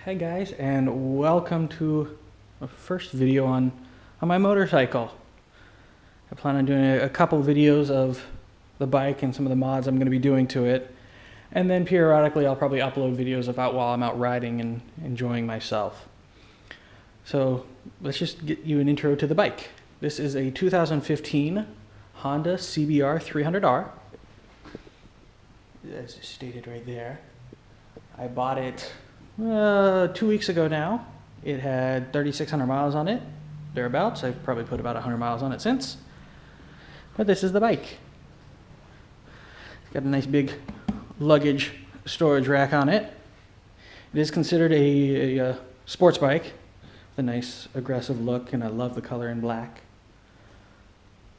Hey guys, and welcome to a first video on my motorcycle. I plan on doing a couple videos of the bike and some of the mods I'm going to be doing to it, and then periodically I'll probably upload videos about while I'm out riding and enjoying myself. So let's just get you an intro to the bike. This is a 2015 Honda CBR300R. As stated right there. I bought it 2 weeks ago now. It had 3,600 miles on it, thereabouts. I've probably put about 100 miles on it since. But this is the bike. It's got a nice big luggage storage rack on it. It is considered a sports bike with a nice aggressive look, and I love the color in black.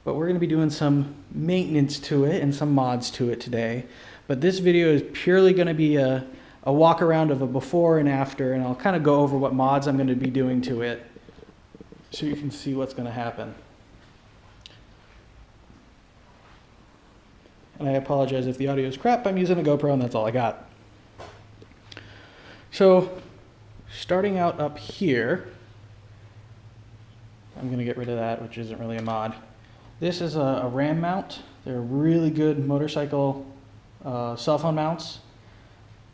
But we're going to be doing some maintenance to it and some mods to it today. But this video is purely going to be a walk around of a before and after, and I'll kind of go over what mods I'm going to be doing to it so you can see what's going to happen. And I apologize if the audio is crap. I'm using a GoPro and that's all I got. So starting out up here, I'm going to get rid of that, which isn't really a mod. This is a RAM mount. They're really good motorcycle cell phone mounts.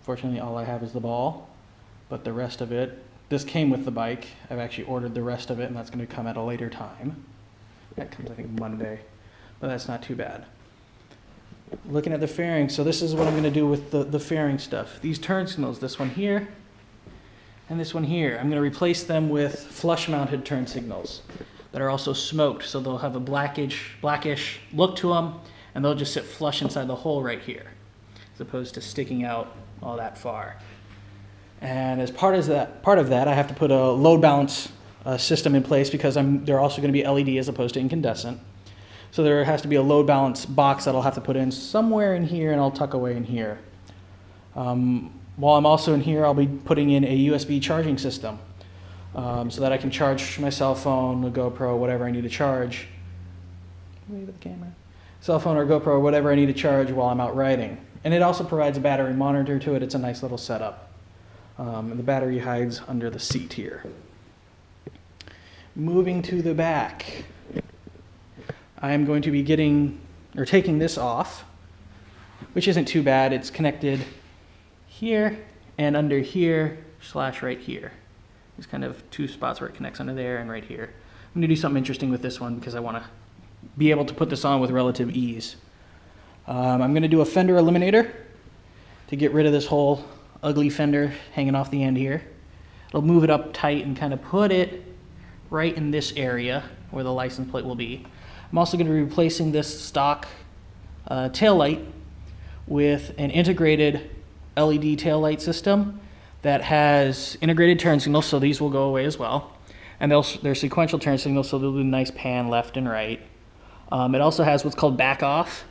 Fortunately, all I have is the ball, but the rest of it, this came with the bike. I've actually ordered the rest of it, and that's going to come at a later time. That comes, I think, Monday, but that's not too bad. Looking at the fairing, so this is what I'm going to do with the fairing stuff. These turn signals, this one here and this one here, I'm going to replace them with flush-mounted turn signals that are also smoked, so they'll have a blackish look to them, and they'll just sit flush inside the hole right here, as opposed to sticking out all that far. And as part of that, I have to put a load balance system in place because they're also going to be LED as opposed to incandescent. So there has to be a load balance box that I'll have to put in somewhere in here, and I'll tuck away in here. While I'm also in here, I'll be putting in a USB charging system so that I can charge my cell phone, a GoPro, whatever I need to charge. Wave at the camera. Cell phone or GoPro or whatever I need to charge while I'm out riding. And it also provides a battery monitor to it. It's a nice little setup. And the battery hides under the seat here. Moving to the back, I am going to be taking this off, which isn't too bad. It's connected here and under here / right here. There's kind of two spots where it connects under there and right here. I'm going to do something interesting with this one because I want to be able to put this on with relative ease. I'm going to do a fender eliminator to get rid of this whole ugly fender hanging off the end here. It'll move it up tight and kind of put it right in this area where the license plate will be. I'm also going to be replacing this stock tail light with an integrated LED tail light system that has integrated turn signals, so these will go away as well. And they're sequential turn signals, so they'll do a nice pan left and right. It also has what's called back off,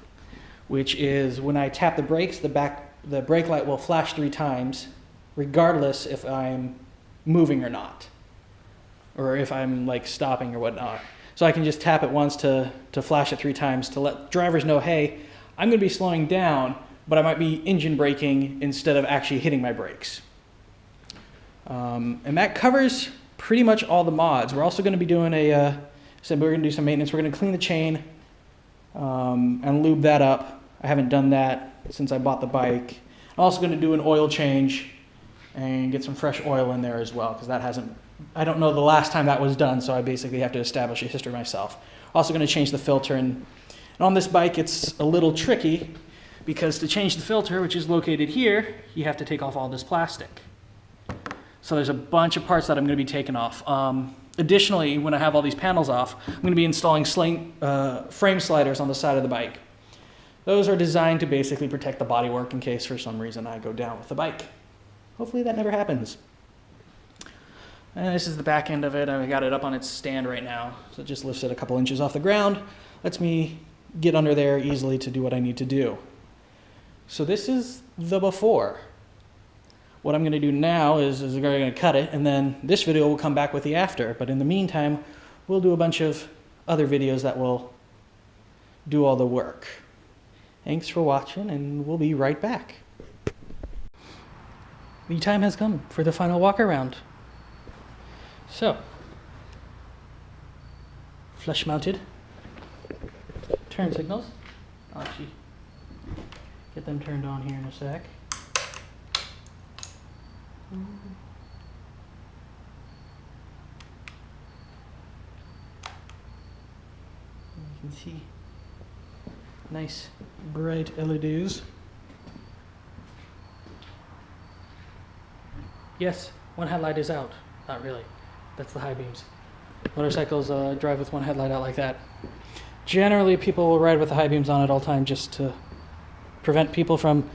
which is when I tap the brakes, the brake light will flash 3 times, regardless if I'm moving or not, or if I'm like stopping or whatnot. So I can just tap it once to flash it 3 times to let drivers know, hey, I'm going to be slowing down, but I might be engine braking instead of actually hitting my brakes. And that covers pretty much all the mods. We're also going to be doing we're going to do some maintenance. We're going to clean the chain and lube that up. I haven't done that since I bought the bike. I'm also going to do an oil change and get some fresh oil in there as well, because I don't know the last time that was done, so I basically have to establish a history myself. Also going to change the filter, and on this bike it's a little tricky because to change the filter, which is located here, you have to take off all this plastic. So there's a bunch of parts that I'm going to be taking off. Additionally, when I have all these panels off, I'm going to be installing frame sliders on the side of the bike. Those are designed to basically protect the bodywork in case for some reason I go down with the bike. Hopefully that never happens. And this is the back end of it. I got it up on its stand right now, so it just lifts it a couple inches off the ground. Lets me get under there easily to do what I need to do. So this is the before. What I'm going to do now is we're going to cut it, and then this video will come back with the after. But in the meantime, we'll do a bunch of other videos that will do all the work. Thanks for watching, and we'll be right back. the time has come for the final walk around. So, flush mounted turn signals. I'll actually get them turned on here in a sec. You can see nice bright LEDs. Yes, one headlight is out. Not really. That's the high beams. Motorcycles drive with one headlight out like that. Generally, people will ride with the high beams on at all times just to prevent people from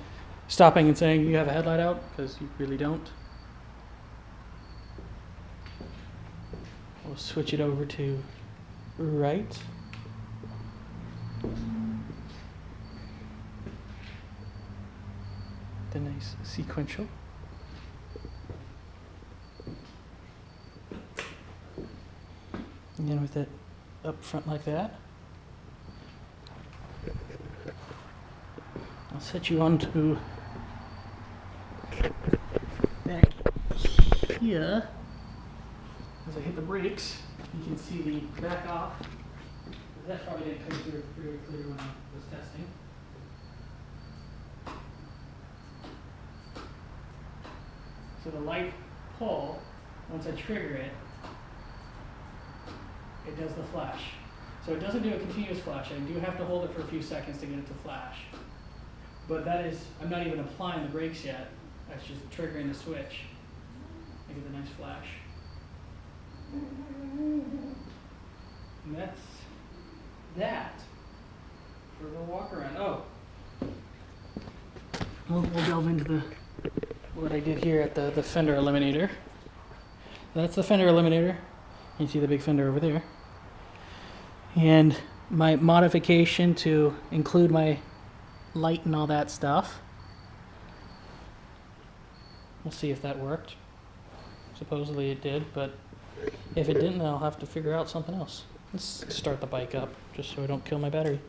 stopping and saying you have a headlight out, because you really don't. We'll switch it over to right. The nice sequential. And then with it up front like that, I'll set you on to back here. As I hit the brakes, you can see the back off. That probably didn't come through very clear when I was testing. So the light pull, once I trigger it, it does the flash. So it doesn't do a continuous flash. I do have to hold it for a few seconds to get it to flash. But that is, I'm not even applying the brakes yet. That's just triggering the switch. I get the nice flash. And that's that for the walk around. Oh, we'll delve into what I did here at the fender eliminator. That's the fender eliminator. You see the big fender over there. And my modification to include my light and all that stuff. We'll see if that worked. Supposedly it did, but if it didn't, I'll have to figure out something else. Let's start the bike up, just so I don't kill my battery.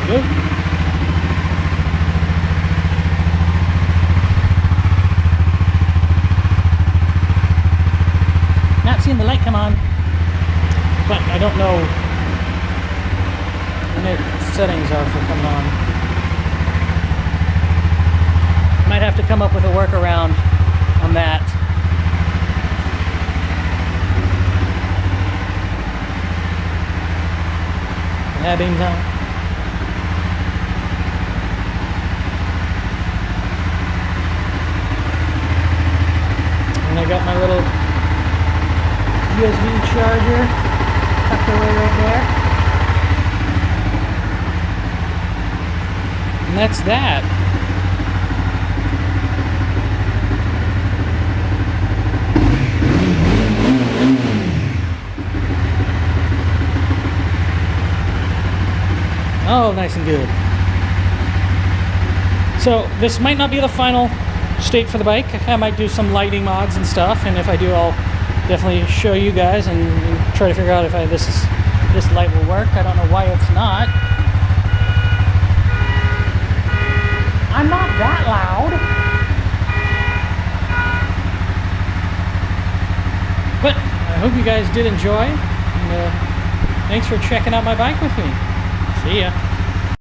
Go. Not seeing the light come on, but I don't know when its settings are for coming on. Might have to come up with a workaround on that. High beams on. And I got my little USB charger tucked away right there. And that's that. Oh, nice and good. So this might not be the final state for the bike. I might do some lighting mods and stuff, and if I do, I'll definitely show you guys and try to figure out if this light will work. I don't know why it's not. I'm not that loud. But I hope you guys did enjoy, and thanks for checking out my bike with me. See ya.